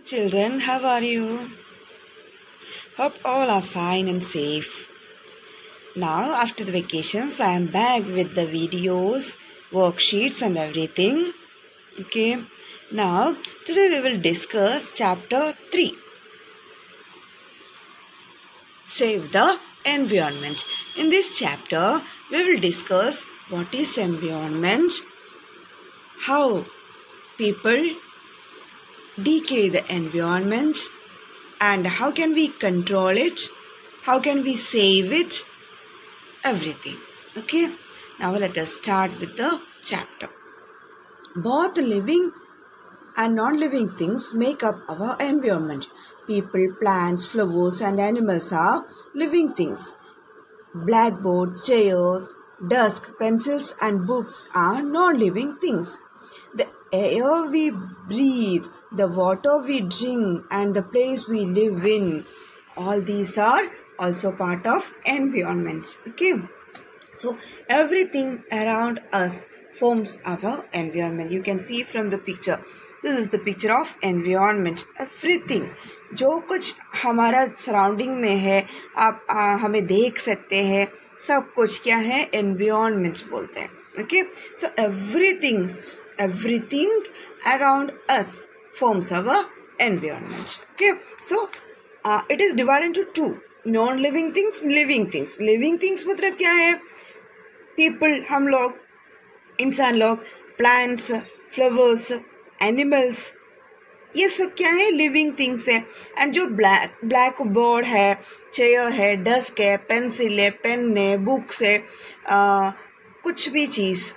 Children, how are you? Hope all are fine and safe. Now, after the vacations, I am back with the videos, worksheets and everything. Okay. Now, today we will discuss chapter 3. Save the environment. In this chapter, we will discuss what is environment, how people decay the environment, and how can we control it, how can we save it, everything. Okay, now let us start with the chapter. Both living and non-living things make up our environment. People, plants, flowers and animals are living things. Blackboard, chairs, desk, pencils and books are non-living things. The air we breathe, the water we drink and the place we live in, all these are also part of environment. Okay, so everything around us forms our environment. You can see from the picture. This is the picture of environment. Everything जो कुछ हमारा surrounding में है, आप हमें देख सकते हैं, सब कुछ क्या है, एनवायरनमेंट बोलते हैं. Okay, so everything around us forms our environment. Okay, so it is divided into two: non-living things, living things. Living things मतलब क्या है? People, हम लोग, इंसान लोग, plants, flowers, animals, ये सब क्या है, लिविंग थिंग्स है. एंड जो ब्लैक बोर्ड है, चेयर है, डेस्क है, पेंसिल है, पेन है, बुक्स है, कुछ भी चीज,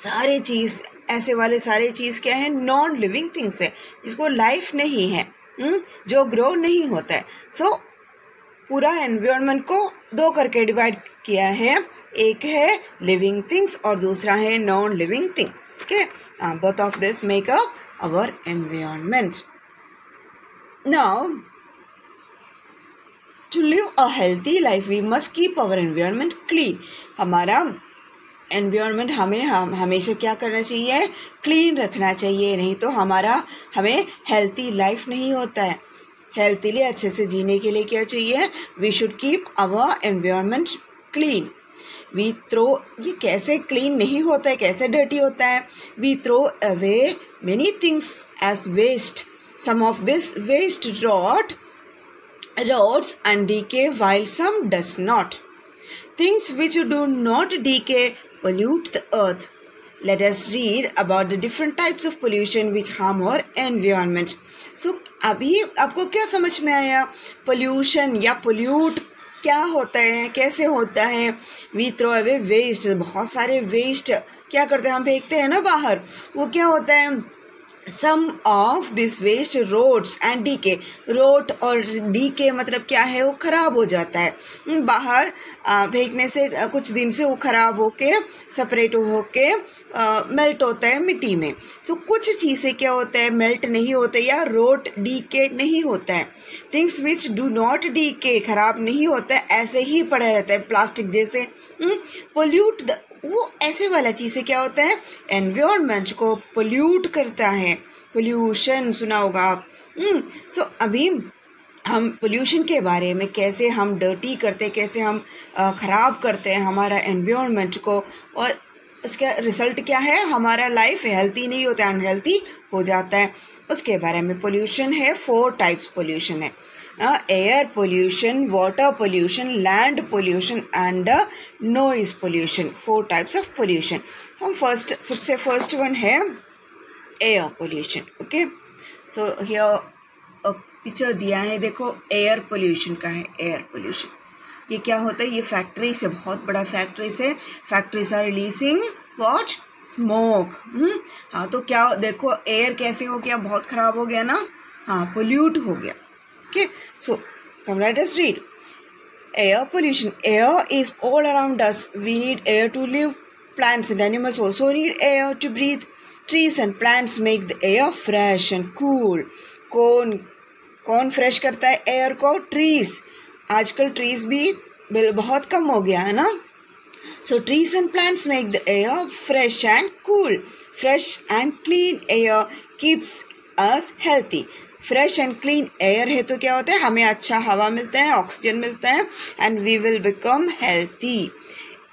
सारे चीज, ऐसे वाले सारे चीज क्या है, नॉन लिविंग थिंग्स है, जिसको लाइफ नहीं है, जो ग्रो नहीं होता है. सो पूरा एनवायरनमेंट को दो करके डिवाइड किया है. एक है लिविंग थिंग्स और दूसरा है non living things. Okay, both of this make up our environment. Now, to live a healthy life, we must keep our environment clean. हमारा environment हमें हमेशा क्या करना चाहिए, क्लीन रखना चाहिए, नहीं तो हमें healthy life नहीं होता है. हेल्थीली अच्छे से जीने के लिए क्या चाहिए, we should keep our environment clean. We throw, ये कैसे क्लीन नहीं होता है, कैसे डर्टी होता है, we throw away many things as waste. Some of this waste rots and decay while some does not. Things which do not decay pollute the earth. Let us read about the different types of pollution which harm our environment. So अभी आपको क्या समझ में आया, pollution या pollute क्या होता है, कैसे होता है. वी थ्रो अवे वेस्ट, बहुत सारे वेस्ट क्या करते हैं, हम फेंकते हैं ना बाहर, वो क्या होता है, some of this waste rots and decay. Rot और डीके मतलब क्या है, वो खराब हो जाता है, बाहर फेंकने से कुछ दिन से वो खराब होके सेपरेट होके मेल्ट होता है मिट्टी में. तो कुछ चीज़ें क्या होता है, मेल्ट नहीं होते या रोट डीके नहीं होता है. Things which do not decay, खराब नहीं होता है, ऐसे ही पड़ा रहता है, प्लास्टिक जैसे. पोल्यूट द, वो ऐसे वाला चीज़ें क्या होता है, एनवायरनमेंट को पोल्यूट करता है. पोल्यूशन सुना होगा आप. सो अभी हम पोल्यूशन के बारे में, कैसे हम डर्टी करते हैं, कैसे हम ख़राब करते हैं हमारा एनवायरनमेंट को, और उसका रिजल्ट क्या है, हमारा लाइफ हेल्थी नहीं होता है, अनहेल्थी हो जाता है. उसके बारे में पोल्यूशन है, 4 टाइप्स पोल्यूशन है. Air pollution, water pollution, land pollution and noise pollution. 4 types of pollution. हम सबसे फर्स्ट वन है air pollution. Okay, so here picture दिया है, देखो एयर पोल्यूशन का है. एयर पोल्यूशन ये क्या होता है, ये फैक्ट्री से, बहुत बड़ा फैक्ट्री से, factories are releasing what, smoke. हाँ, तो क्या देखो एयर कैसे हो गया, बहुत खराब हो गया ना, हाँ, पोल्यूट हो गया. Okay, so come let us read. Air pollution. Air is all around us. We need air to live. Plants and animals also need air to breathe. Trees and plants make the air fresh and cool. कौन fresh करता है air को, trees. आजकल trees भी बहुत कम हो गया है ना. So trees and plants make the air fresh and cool. Fresh and clean air keeps us healthy. Fresh and clean air है तो क्या होता है, हमें अच्छा हवा मिलता है, ऑक्सीजन मिलता है, and we will become healthy.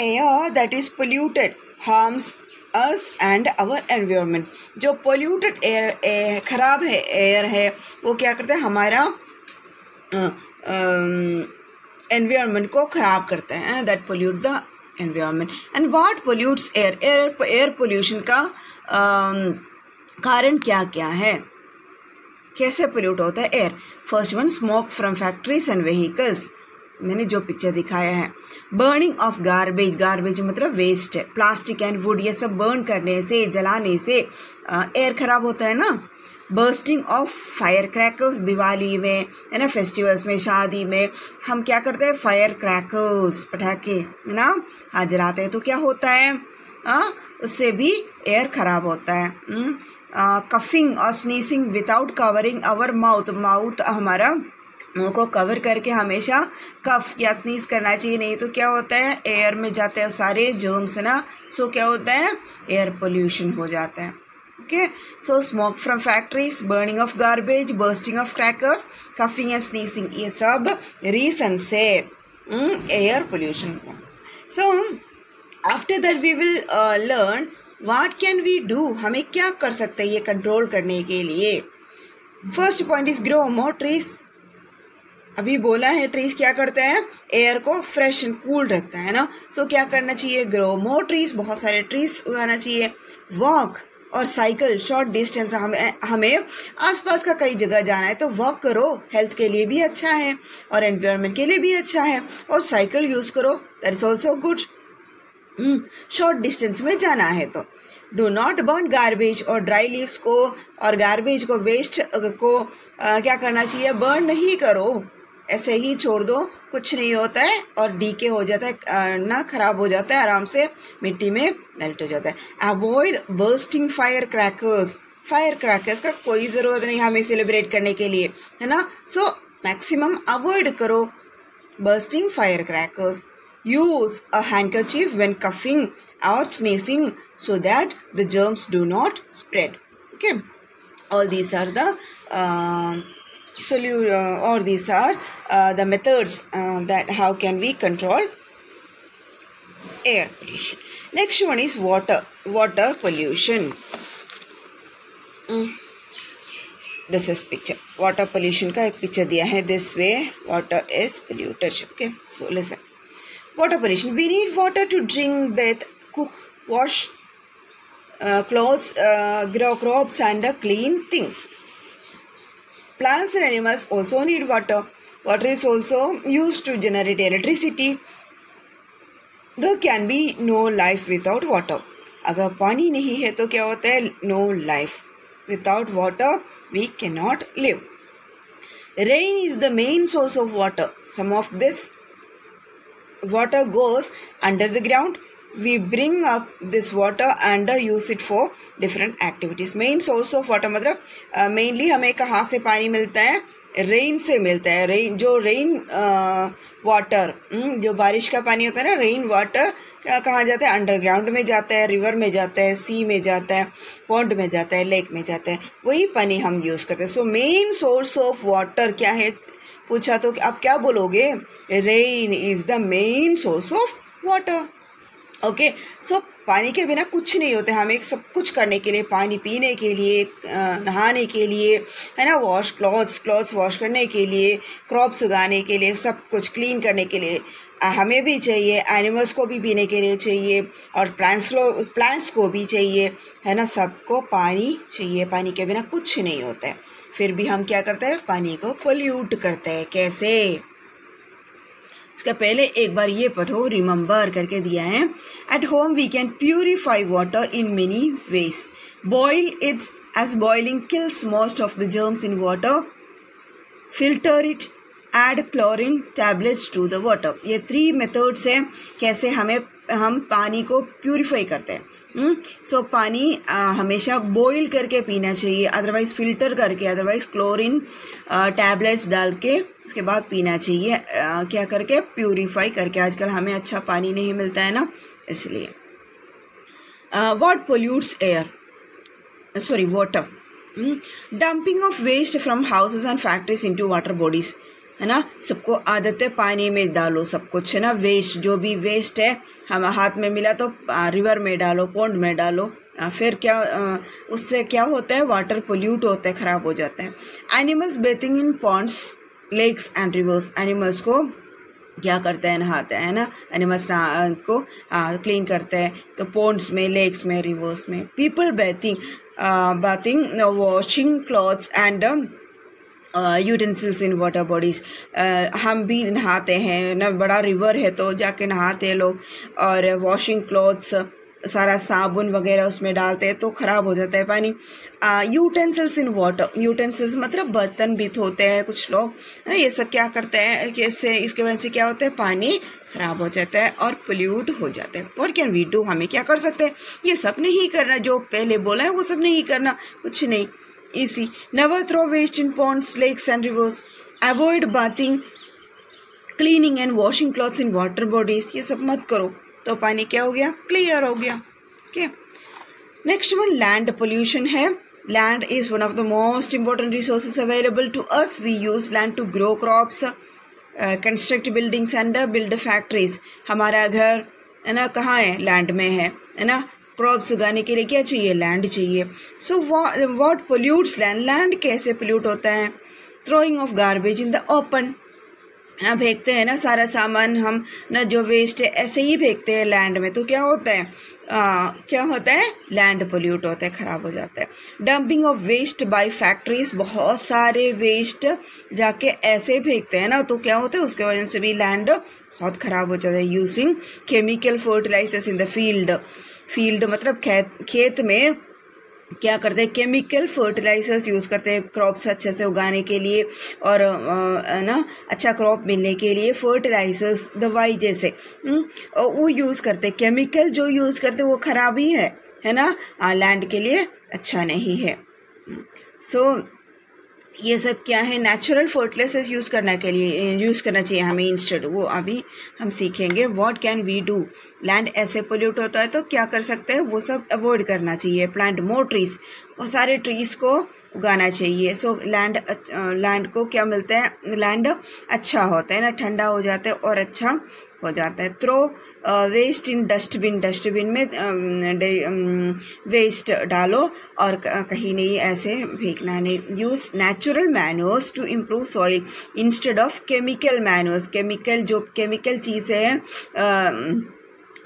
Air that is polluted harms us and our environment. जो पोल्यूटेड एयर खराब है एयर है वो क्या करता है, हमारा एनवायरनमेंट को खराब करता है, that pollute the environment. And what pollutes air, air pollution का कारण क्या क्या है, कैसे पोल्यूट होता है air. First one, smoke from factories and vehicles, मैंने जो पिक्चर दिखाया है। बर्निंग ऑफ गार्बेज, गार्बेज मतलब वेस्ट है, प्लास्टिक एंड वुड, ये सब बर्न करने से, जलाने से एयर खराब होता है ना। Bursting of fire crackers, Diwali में है ना, फेस्टिवल्स में, शादी में हम क्या करते हैं, फायर क्रैकर्स, पटाखे है ना, हाँ जलाते हैं तो क्या होता है, उससे भी एयर खराब होता है। कफिंग और sneezing without covering our mouth, mouth हमारा मुंह को कवर करके हमेशा कफ या स्नीज करना चाहिए, नहीं तो क्या होता है, एयर में जाते हैं सारे जर्म्स ना, सो क्या होता है, एयर पोल्यूशन हो जाता है। Okay, so smoke from factories, burning of garbage, bursting of crackers, coughing and sneezing, ये सब रीजन से air pollution. So after that we will learn what can we do, हमें क्या कर सकते हैं ये कंट्रोल करने के लिए। First point is grow more trees. अभी बोला है ट्रीज क्या करते हैं, एयर को फ्रेश एंड कूल रखता है ना, सो क्या करना चाहिए, ग्रो मोर ट्रीज, बहुत सारे ट्रीज उगाना चाहिए। वॉक और साइकिल शॉर्ट डिस्टेंस, हमें आसपास का कई जगह जाना है तो वॉक करो, हेल्थ के लिए भी अच्छा है और एनवायरनमेंट के लिए भी अच्छा है, और साइकिल यूज करो, that is also good. Short distance में जाना है तो डू नॉट बर्न गार्बेज, और ड्राई लीव्स को और गार्बेज को, वेस्ट को क्या करना चाहिए, बर्न नहीं करो, ऐसे ही छोड़ दो, कुछ नहीं होता है और डीके हो जाता है ना, खराब हो जाता है, आराम से मिट्टी में मेल्ट हो जाता है। Avoid bursting fire crackers, fire crackers का कोई ज़रूरत नहीं हमें सेलिब्रेट करने के लिए है ना, सो मैक्सिमम अवॉइड करो bursting fire crackers. Use a handkerchief when coughing or sneezing so that the germs do not spread. Okay, all these are the the methods that how can we control air pollution. Next one is water pollution. This is picture, water pollution का एक picture दिया है, this way water is polluted. Okay, so listen, water pollution, we need water to drink, bathe, cook, wash clothes, grow crops and clean things. Plants and animals also need water. Water is also used to generate electricity. There can be no life without water. अगर पानी नहीं है तो क्या होता है, no life. Without water we cannot live. Rain is the main source of water. Some of this water goes under the ground. We bring up this water and use it for different activities. Main source of water मतलब mainly हमें कहाँ से पानी मिलता है, rain से मिलता है। रेन, जो रेन वाटर, जो बारिश का पानी होता है ना, रेन वाटर कहाँ जाता है, अंडरग्राउंड में जाता है, रिवर में जाता है, सी में जाता है, पॉन्ड में जाता है, लेक में जाता है, वही पानी हम यूज़ करते हैं। So main source of water क्या है पूछा तो आप क्या बोलोगे, rain is the main source of water. Okay, so पानी के बिना कुछ नहीं होता है, हमें सब कुछ करने के लिए, पानी पीने के लिए, नहाने के लिए है ना, वॉश क्लॉथ्स वॉश करने के लिए, क्रॉप्स उगाने के लिए, सब कुछ क्लीन करने के लिए हमें भी चाहिए, एनिमल्स को भी पीने के लिए चाहिए, और प्लांट्स को भी चाहिए है ना, सबको पानी चाहिए, पानी के बिना कुछ नहीं होता है। फिर भी हम क्या करते हैं, पानी को पोल्यूट करते हैं। कैसे, इसका पहले एक बार ये पढ़ो, रिमेंबर करके दिया है। At home we can purify water in many ways. Boil it as boiling kills most of the germs in water. Filter it, add chlorine tablets to the water. ये 3 मेथड्स हैं कैसे हम पानी को प्यूरिफाई करते हैं। सो पानी हमेशा बॉईल करके पीना चाहिए, अदरवाइज फिल्टर करके, अदरवाइज क्लोरीन टैबलेट्स डाल के उसके बाद पीना चाहिए। क्या करके, प्यूरिफाई करके। आजकल हमें अच्छा पानी नहीं मिलता है ना, इसलिए। What pollutes air, sorry water. Dumping of waste from houses and factories into water bodies, है ना, सबको आदत है पानी में डालो सब कुछ, है ना, वेस्ट जो भी वेस्ट है हम हाथ में मिला तो रिवर में डालो, पॉन्ड में डालो, फिर क्या उससे क्या होता है, वाटर पोल्यूट होता है, खराब हो जाता है। Animals bathing in ponds, lakes and rivers, animals को क्या करते हैं, नहाते हैं ना, एनिमल्स को क्लीन करते हैं तो पॉन्ड्स में, लेक्स में, रिवर्स में। People bathing washing clothes and utensils in water bodies, हम भी नहाते हैं ना, बड़ा रिवर है तो जाके नहाते हैं लोग, और वॉशिंग क्लॉथ्स सारा साबुन वगैरह उसमें डालते हैं तो खराब हो जाता है पानी। यूटेंसिल्स इन वाटर, यूटेंसिल्स मतलब बर्तन भी धोते हैं कुछ लोग, ये सब क्या करते हैं कि इसके वजह से क्या होता है, पानी खराब हो जाता है और पोल्यूट हो जाता है। व्हाट कैन वी डू, हमें क्या कर सकते हैं, ये सब नहीं करना, जो पहले बोला है वो सब नहीं करना, कुछ नहीं, इसी। Never throw waste in ponds, lakes and rivers, avoid bathing, cleaning and washing clothes in water bodies, ये सब मत करो तो पानी क्या हो गया, क्लियर हो गया। Okay, next one land pollution है। Land is one of the most important resources available to us. We use land to grow crops, construct buildings and build factories. हमारा घर है ना कहाँ है, लैंड में है ना, क्रॉप्स उगाने के लिए क्या चाहिए, लैंड चाहिए। सो व्हाट पोल्यूट्स लैंड, लैंड कैसे पोल्यूट होता है, throwing of garbage in the open, ना फेंकते हैं ना सारा सामान हम ना, जो वेस्ट है ऐसे ही फेंकते हैं लैंड में तो क्या होता है, क्या होता है, लैंड पोल्यूट होता है, खराब हो जाता है। Dumping of waste by factories, बहुत सारे वेस्ट जाके ऐसे फेंकते हैं ना तो क्या होता है, उसके वजह से भी लैंड बहुत खराब हो जाता है। Using chemical fertilisers in the field मतलब खेत में क्या करते हैं, केमिकल फर्टिलाइजर्स यूज़ करते हैं क्रॉप्स अच्छे से उगाने के लिए, और ना अच्छा क्रॉप मिलने के लिए फर्टिलाइजर्स, दवाई जैसे वो यूज़ करते हैं। केमिकल जो यूज़ करते हैं वो खराब ही है ना, लैंड के लिए अच्छा नहीं है। सो ये सब क्या है, नेचुरल फर्टिलाइजर्स यूज़ करना चाहिए हमें इंस्टेड, वो अभी हम सीखेंगे। What can we do, land ऐसे पोल्यूट होता है तो क्या कर सकते हैं, वो सब अवॉइड करना चाहिए। प्लांट मोर ट्रीज, बहुत सारे ट्रीज को उगाना चाहिए। सो लैंड को क्या मिलता है, लैंड अच्छा होता है ना, ठंडा हो जाता है और अच्छा हो जाता है। थ्रो वेस्ट इन डस्टबिन में वेस्ट डालो और कहीं नहीं ऐसे फेंकना नहीं। Use natural manures to improve soil instead of chemical manures, chemical चीज़ है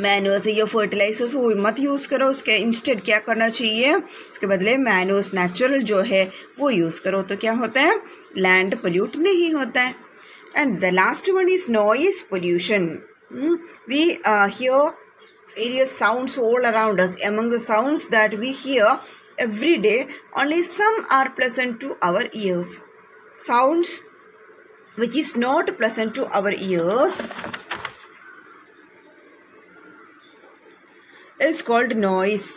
मैन्योर्स या फर्टिलाइजर्स वो मत यूज़ करो, उसके इंस्टेड क्या करना चाहिए, उसके बदले मैन्योर्स नेचुरल जो है वो यूज़ करो तो क्या होता है, लैंड पोल्यूट नहीं होता है। And the last one is noise pollution. We hear various sounds all around us. Among the sounds that we hear every day, only some are pleasant to our ears. Sounds which is not pleasant to our ears is called noise.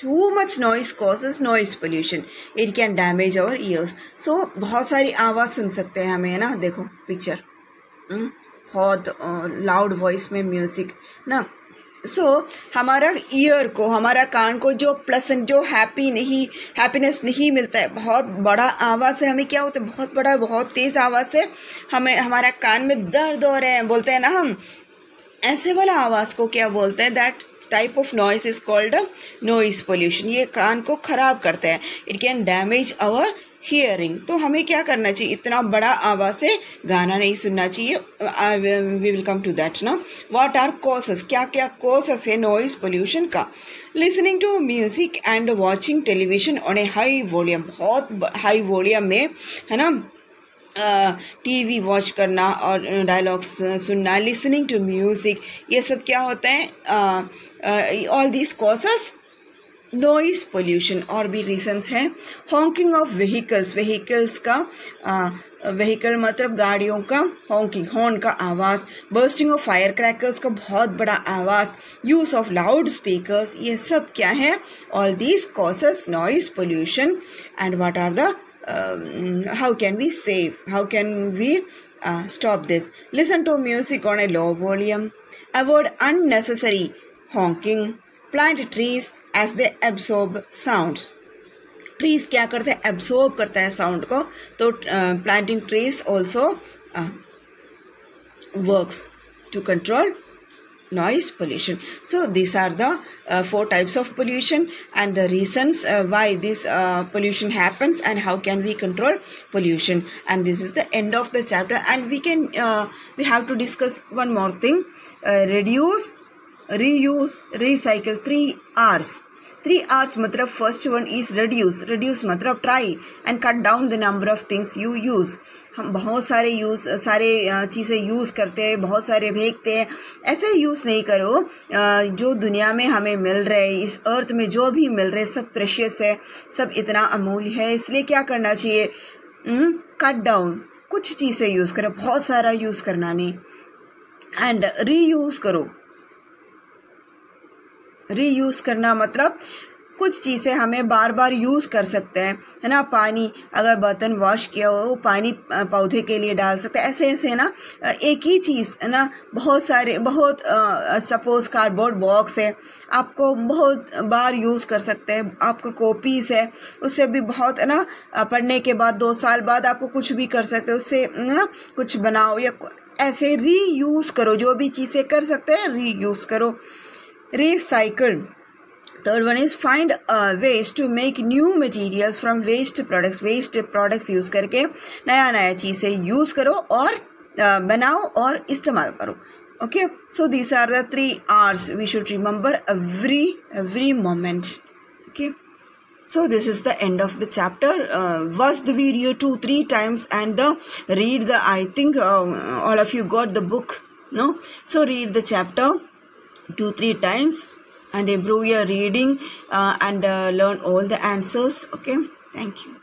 Too much noise causes noise pollution. It can damage our ears. So बहुत सारी आवाज़ सुन सकते हैं हमें, है ना, देखो picture, बहुत लाउड वॉइस में म्यूजिक ना। सो हमारा ईयर को, हमारा कान को जो प्लेजेंट, जो हैप्पीनेस नहीं मिलता है, बहुत बड़ा आवाज़ से हमें क्या होता है, बहुत बड़ा बहुत तेज़ आवाज़ से हमें हमारा कान में दर्द हो रहे हैं बोलते हैं ना हम, ऐसे वाला आवाज़ को क्या बोलते हैं, that type of noise is called noise pollution. ये कान को खराब करता है, it can damage our hearing. तो हमें क्या करना चाहिए, इतना बड़ा आवाज़ से गाना नहीं सुनना चाहिए। We will come to that ना। व्हाट आर कॉजेस, क्या क्या कॉजेस है नॉइस पोल्यूशन का। Listening to music and watching television on a high volume, बहुत हाई वॉल्यूम में, है ना, टीवी वॉच करना और डायलॉग्स सुनना, लिसनिंग टू म्यूजिक, ये सब क्या होता है, all these causes noise pollution. और भी रीजंस हैं, हॉन्किंग ऑफ व्हीकल्स का, व्हीकल मतलब गाड़ियों का हॉन्किंग, हॉर्न का आवाज़, बर्स्टिंग ऑफ फायर क्रैकर्स का बहुत बड़ा आवाज़, यूज ऑफ लाउड स्पीकर्स, ये सब क्या है, all these causes noise pollution. And what are the how can we save, how can we stop this? Listen to music on a low volume, avoid unnecessary honking, plant trees as they absorb sound, trees क्या करते हैं, absorb करता है sound को, तो planting trees also works to control noise pollution. So these are the 4 types of pollution and the reasons why this pollution happens and how can we control pollution. And this is the end of the chapter, and we have to discuss one more thing. Reduce, reuse, recycle, 3 R's. 3 R's matlab first one is reduce matlab try and cut down the number of things you use. हम बहुत सारे चीज़ें use करते हैं, बहुत सारे फेंकते हैं. ऐसे यूज़ नहीं करो. जो दुनिया में हमें मिल रहे, इस अर्थ में जो भी मिल रहे सब प्रेशियस है, सब इतना अमूल्य है. इसलिए क्या करना चाहिए, कट डाउन, कुछ चीज़ें यूज़ करो, बहुत सारा यूज़ करना नहीं. एंड रीयूज़ करो. रीयूज़ करना मतलब कुछ चीज़ें हमें बार बार यूज़ कर सकते हैं, है ना. पानी, अगर बर्तन वॉश किया हो वो पानी पौधे के लिए डाल सकते हैं. ऐसे ऐसे ना, एक ही चीज़ है ना, बहुत सपोज कार्डबोर्ड बॉक्स है, आपको बहुत बार यूज़ कर सकते हैं. आपको कॉपीज़ है, उससे भी बहुत है ना, पढ़ने के बाद 2 साल बाद आपको कुछ भी कर सकते हैं उससे, ना कुछ बनाओ या ऐसे रीयूज़ करो. जो भी चीज़ें कर सकते हैं रीयूज़ करो. Recycle. Third one is find ways to make new materials from waste products. Waste products use करके नया चीज़ें यूज़ करो और बनाओ और इस्तेमाल करो. Okay, so these are the 3 R's we should remember every moment. Okay, so this is the end of the chapter. Watch the video 2-3 times and read the, I think all of you got the book, no? So read the chapter 2-3 times and improve your reading and learn all the answers. Okay, thank you.